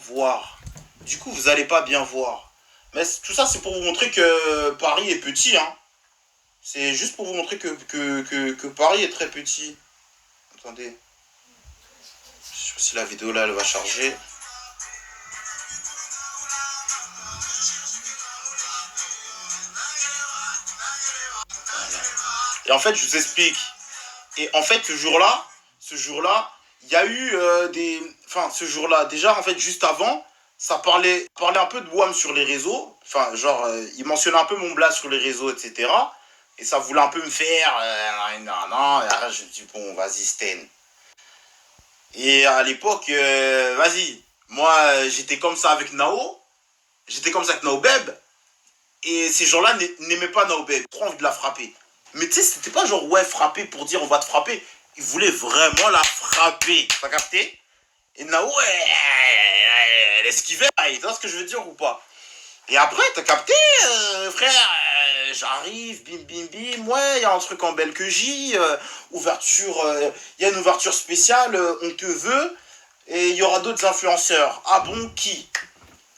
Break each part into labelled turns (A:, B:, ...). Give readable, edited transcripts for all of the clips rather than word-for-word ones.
A: voir. Du coup, vous allez pas bien voir. Mais tout ça, c'est pour vous montrer que Paris est petit, hein. C'est juste pour vous montrer que Paris est très petit. Attendez. Je sais pas si la vidéo là, elle va charger. Et en fait, je vous explique. Et en fait, ce jour-là, il y a eu des... Enfin, ce jour-là, déjà, en fait, juste avant, ça parlait un peu de WAM sur les réseaux. Enfin, genre, il mentionnait un peu mon blast sur les réseaux, etc. Et ça voulait un peu me faire... non, non, et là, je me dis, bon, vas-y, Sten. Et à l'époque, vas-y, moi, j'étais comme ça avec Nao. J'étais comme ça avec Nao Beb. Et ces gens-là n'aimaient pas Naobé, trop envie de la frapper. Mais tu sais, c'était pas genre ouais, frapper pour dire on va te frapper. Ils voulaient vraiment la frapper. T'as capté? Et Nao, elle esquivait. Tu vois ce que je veux dire ou pas? Et après, t'as capté, frère, j'arrive, bim bim bim, ouais, il y a un truc en belle que J, ouverture, il y a une ouverture spéciale, on te veut, et il y aura d'autres influenceurs. Ah bon, qui?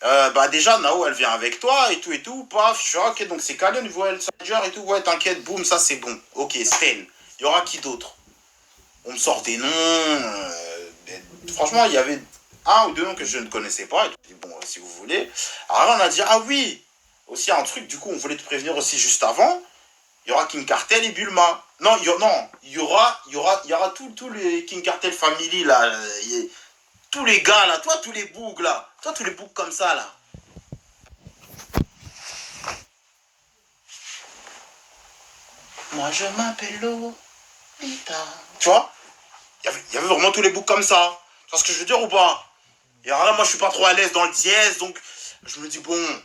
A: Bah déjà Nao elle vient avec toi et tout, paf, je suis ok donc c'est calé au niveau Elsager et tout, ouais t'inquiète, boum, ça c'est bon, ok, Sten, il y aura qui d'autre? On me sort des noms, franchement il y avait un ou deux noms que je ne connaissais pas, et tout, bon si vous voulez, alors là on a dit ah oui, aussi un truc, du coup on voulait te prévenir aussi juste avant, il y aura King Cartel et Bulma, non, non, il y aura tous les King Cartel Family là, tous les gars là, toi tous les bougs là, toi tous les bougs comme ça là. Moi je m'appelle Lolita. Tu vois, il y avait vraiment tous les boucs comme ça. Tu vois ce que je veux dire ou pas? Et alors là, moi je suis pas trop à l'aise dans le dièse, donc je me dis bon.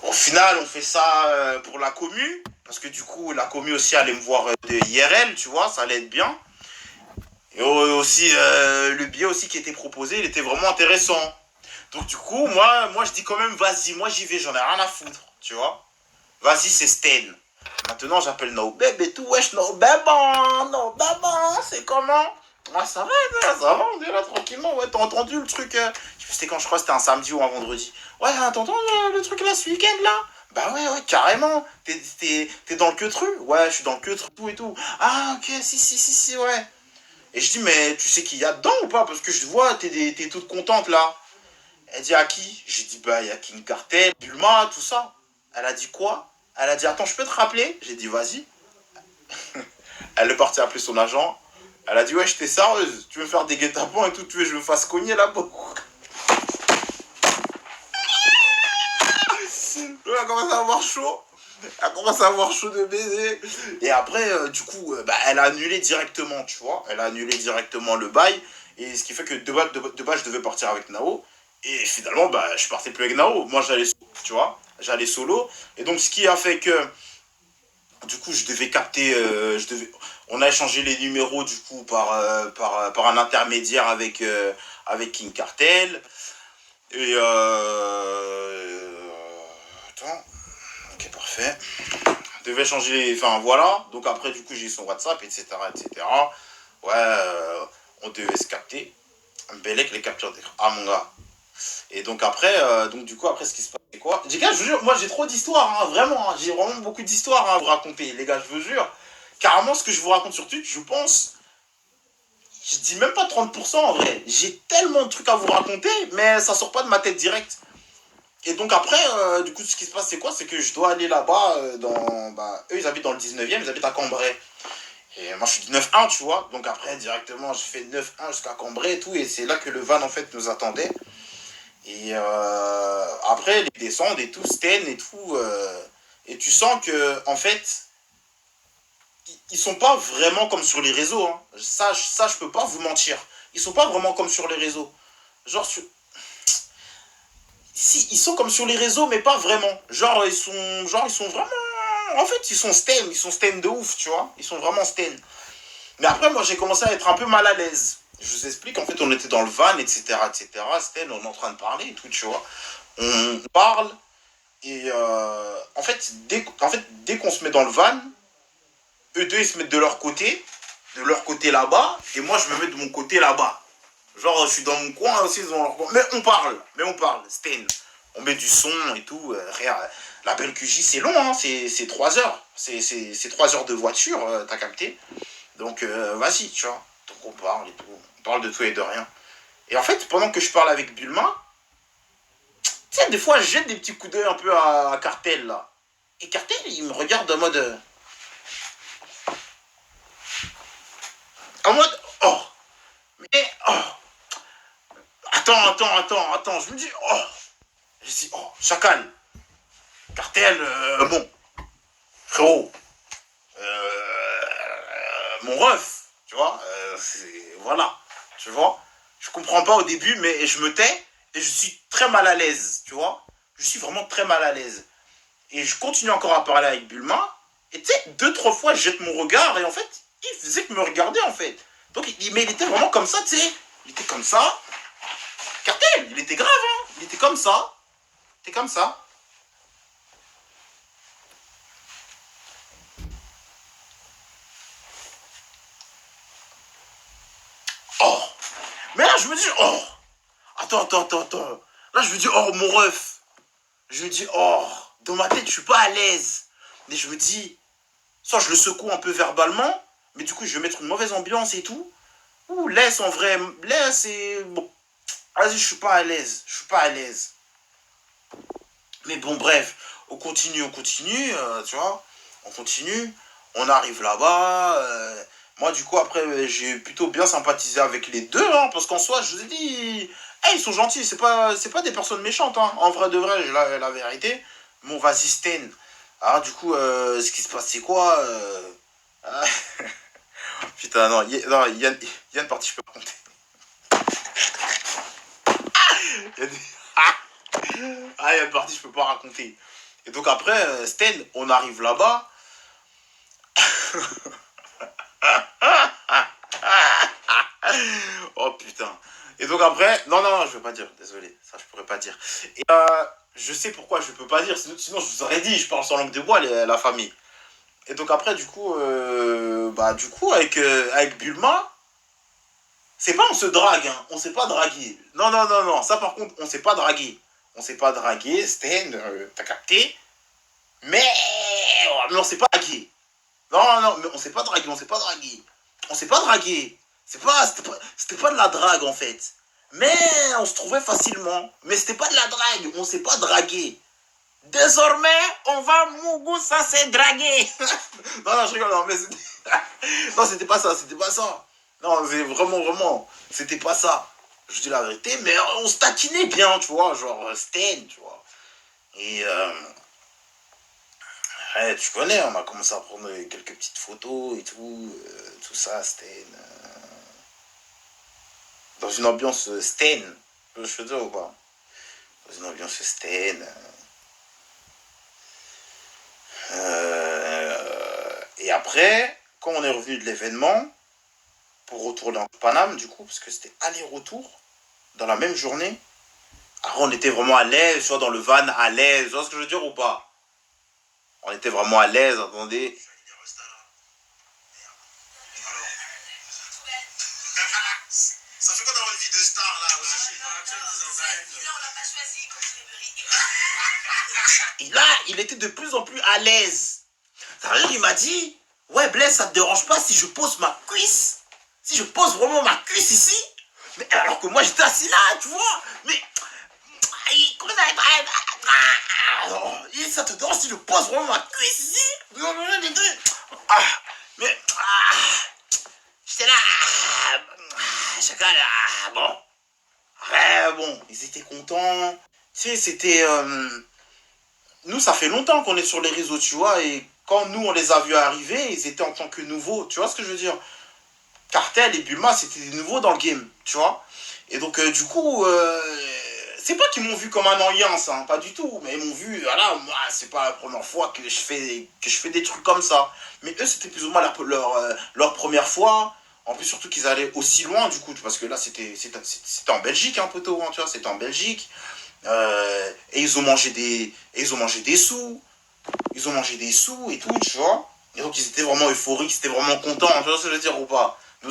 A: Au final, on fait ça pour la commu. Parce que du coup, la commu aussi allait me voir de IRL, tu vois, ça allait être bien. Et aussi, le billet aussi qui était proposé, il était vraiment intéressant. Donc du coup, moi je dis quand même, vas-y, moi j'y vais, j'en ai rien à foutre, tu vois. Vas-y, c'est Sten. Maintenant, j'appelle No Babe et tout. Wesh, No Babe, c'est comment? Ah, ça va, on est là tranquillement. Ouais, t'as entendu le truc c'était quand je crois que c'était un samedi ou un vendredi. Ouais, t'as entendu le truc là ce week-end là? Bah ouais, carrément. T'es dans le queutru? Ouais, je suis dans le queutru tout et tout. Ah, ok, si, ouais. Et je dis, mais tu sais qui y a dedans ou pas? Parce que je vois, t'es toute contente là. Elle dit à qui? J'ai dit, bah, il y a King Cartel, Bulma, tout ça. Elle a dit quoi? Elle a dit, attends, je peux te rappeler? J'ai dit, vas-y. Elle est partie appeler son agent. Elle a dit, ouais, j'étais sérieuse. Tu veux me faire des guet-apens et tout, tu veux que je me fasse cogner là-bas? Elle commence à avoir chaud. Elle commence à avoir chaud de baiser. Et après, du coup, bah, elle a annulé directement, tu vois. Elle a annulé directement le bail. Et ce qui fait que de base, je devais partir avec Nao. Et finalement, bah, je partais plus avec Nao. Moi, j'allais, tu vois, j'allais solo. Et donc, ce qui a fait que, du coup, je devais capter, on a échangé les numéros, du coup, par un intermédiaire avec King Cartel. Et, attends, ok, parfait. Devait changer, enfin voilà, donc après du coup j'ai son WhatsApp, etc. Ouais, on devait se capter. Bellec les captures d'écran. Ah mon gars. Et donc après, donc du coup après ce qui se passe c'est quoi? Les gars, je vous jure, moi j'ai trop d'histoires, hein, vraiment, hein, j'ai vraiment beaucoup d'histoires hein, à vous raconter, les gars, je vous jure. Carrément ce que je vous raconte sur Twitch, je pense, je dis même pas 30% en vrai. J'ai tellement de trucs à vous raconter, mais ça sort pas de ma tête direct. Et donc après, du coup, ce qui se passe, c'est quoi? C'est que je dois aller là-bas, bah, eux, ils habitent dans le 19e, ils habitent à Cambrai. Et moi, je suis du 9-1, tu vois. Donc après, directement, je fais 9-1 jusqu'à Cambrai et tout. Et c'est là que le van, en fait, nous attendait. Et après, les descendent et tout, Sten et tout. Et tu sens que, en fait, ils sont pas vraiment comme sur les réseaux. Hein. Ça, je peux pas vous mentir. Ils sont pas vraiment comme sur les réseaux. Genre, si, ils sont comme sur les réseaux, mais pas vraiment. Genre, ils sont vraiment. En fait, ils sont Sten de ouf, tu vois. Ils sont vraiment Sten. Mais après, moi, j'ai commencé à être un peu mal à l'aise. Je vous explique, en fait, on était dans le van, etc. Sten, on est en train de parler et tout, tu vois. On parle, et dès qu'on se met dans le van, eux deux, ils se mettent de leur côté là-bas, et moi, je me mets de mon côté là-bas. Genre, je suis dans mon coin aussi, ils ont leur coin. Mais on parle, Sten. On met du son et tout. Rien. La belle QJ, c'est long, hein, c'est 3 heures. C'est 3 heures de voiture, t'as capté. Donc, vas-y, tu vois. Donc, on parle et tout. On parle de tout et de rien. Et en fait, pendant que je parle avec Bulma, tu sais, des fois, je jette des petits coups d'œil un peu à Cartel, là. Et Cartel, il me regarde en mode... oh, mais... Oh, attends. Je me dis, oh. Je dis, oh, Chacal. Cartel, bon. Frérot. Mon ref, tu vois. Voilà, tu vois. Je comprends pas au début, mais je me tais. Et je suis très mal à l'aise, tu vois. Je suis vraiment très mal à l'aise. Et je continue encore à parler avec Bulma. Et tu sais, 2-3 fois, je jette mon regard. Et en fait, il faisait que me regarder, en fait. Donc, mais il était vraiment comme ça, tu sais. Il était comme ça. Cartel, il était grave, hein. Il était comme ça. Il était comme ça. Oh. Mais là, je me dis, oh. Attends. Là, je me dis, oh, mon ref. Je me dis, oh. Dans ma tête, je suis pas à l'aise. Mais je me dis, soit je le secoue un peu verbalement. Mais du coup, je vais mettre une mauvaise ambiance et tout. Ou laisse en vrai. Laisse et... Bon. Vas-y, je suis pas à l'aise. Je suis pas à l'aise. Mais bon, bref. On continue, tu vois. On continue. On arrive là-bas. Moi, du coup, après, j'ai plutôt bien sympathisé avec les deux. Hein, parce qu'en soi, je vous ai dit... Hey, ils sont gentils. C'est pas des personnes méchantes. Hein. En vrai de vrai, la vérité. Bon, vas-y, Sten. Alors, du coup, ce qui se passe, c'est quoi Putain, non, il y a une partie, je peux pas compter. Il y a des... Ah, il y a une partie, je peux pas raconter. Et donc après, Sten, on arrive là-bas. Oh putain. Et donc après, non, je veux pas dire, désolé, ça je pourrais pas dire. Et je sais pourquoi je peux pas dire, sinon je vous aurais dit, je parle sans langue de bois, la famille. Et donc après, du coup, avec Bulma, c'est pas on se drague, hein, on s'est pas dragué. Non, ça par contre, on s'est pas dragué. On s'est pas dragué, Sten, t'as capté. Mais on s'est pas dragué. Non, mais on s'est pas dragué. On s'est pas dragué. C'était pas de la drague en fait. Mais on se trouvait facilement. Mais c'était pas de la drague. On s'est pas dragué. Désormais, on va Mougou, ça c'est draguer. Non, je rigole, non, mais c'était... Non, c'était pas ça. Non, c'est vraiment, c'était pas ça. Je dis la vérité, mais on se taquinait bien, tu vois, genre Sten, tu vois. Et ouais, tu connais, on a commencé à prendre quelques petites photos et tout ça, Sten. Dans une ambiance Sten, je veux dire ou pas? Dans une ambiance Sten. Et après, quand on est revenu de l'événement, pour retourner en Paname, du coup, parce que c'était aller-retour, dans la même journée, alors on était vraiment à l'aise, tu vois, dans le van, à l'aise, tu vois ce que je veux dire ou pas? On était vraiment à l'aise, attendez. Ça fait quoi d'avoir une vie de star là? On l'a pas choisi comme Et là, il était de plus en plus à l'aise. Il m'a dit, ouais Blaise, ça te dérange pas si je pose ma cuisse? Si je pose vraiment ma cuisse ici? Mais alors que moi j'étais assis là, tu vois? Mais comment ça ça te dérange si je pose vraiment ma cuisse ici? Ah, mais j'étais là, chacun là, bon. Ouais, bon, ils étaient contents. Tu sais, c'était... nous, ça fait longtemps qu'on est sur les réseaux, tu vois, et quand nous, on les a vus arriver, ils étaient en tant que nouveaux, tu vois ce que je veux dire? Cartel et Bulma, c'était des nouveaux dans le game, tu vois? Et donc, du coup, c'est pas qu'ils m'ont vu comme un alliance, hein, pas du tout, mais ils m'ont vu, voilà, moi, c'est pas la première fois que je fais des trucs comme ça. Mais eux, c'était plus ou moins leur première fois. En plus, surtout qu'ils allaient aussi loin, du coup, parce que là, c'était en Belgique, hein, poteau, hein, tu vois, c'était en Belgique. Et ils ont mangé des sous. Ils ont mangé des sous et tout, tu vois. Et donc ils étaient vraiment euphoriques, ils étaient vraiment contents, tu vois ce que je veux dire ou pas? Nous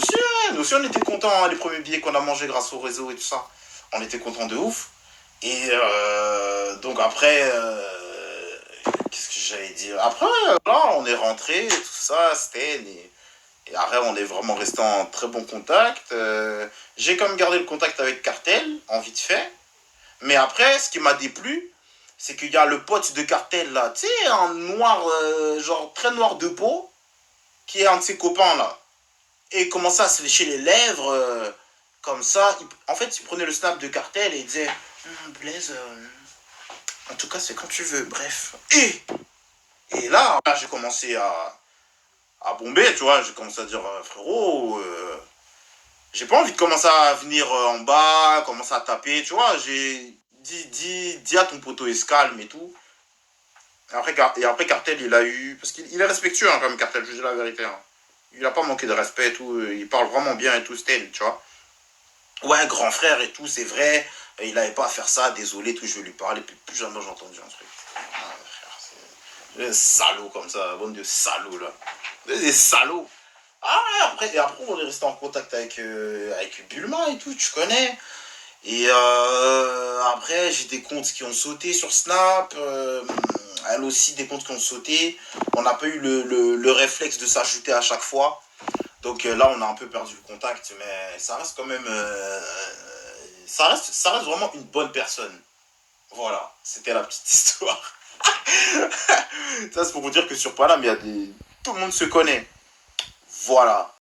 A: aussi, on était contents, hein, les premiers billets qu'on a mangés grâce au réseau et tout ça. On était contents de ouf. Et donc après, qu'est-ce que j'allais dire? Après, là, on est rentré, tout ça, Sten. Et après, on est vraiment resté en très bon contact. J'ai quand même gardé le contact avec Cartel, en vite fait. Mais après, ce qui m'a déplu, c'est qu'il y a le pote de Cartel, là, tu sais, un noir, genre très noir de peau, qui est un de ses copains, là. Et il commençait à se lécher les lèvres, comme ça. En fait, il prenait le snap de Cartel et il disait Blaise, en tout cas, c'est quand tu veux, bref. Et là j'ai commencé à bomber, tu vois. J'ai commencé à dire frérot, j'ai pas envie de commencer à venir en bas, commencer à taper, tu vois. J'ai dit à ton poteau, il se calme et tout. Et après, Cartel, il a eu. Parce qu'il est respectueux, hein, quand même, Cartel, je dis la vérité. Hein. Il a pas manqué de respect et tout. Il parle vraiment bien et tout, Stel, tu vois. Ouais, grand frère et tout, c'est vrai. Il avait pas à faire ça, désolé, tout, je vais lui parler. Plus jamais j'ai entendu un truc. Ah, frère, c'est. Des salauds comme ça, bande de salauds, là. Des salauds. Ah, et après, on est resté en contact avec Bulma et tout, tu connais. Et après, j'ai des comptes qui ont sauté sur Snap. Elle aussi, des comptes qui ont sauté. On n'a pas eu le réflexe de s'ajouter à chaque fois. Donc là, on a un peu perdu le contact. Mais ça reste quand même. Ça reste vraiment une bonne personne. Voilà, c'était la petite histoire. Ça, c'est pour vous dire que sur Paname, il y a des. Tout le monde se connaît. Voilà.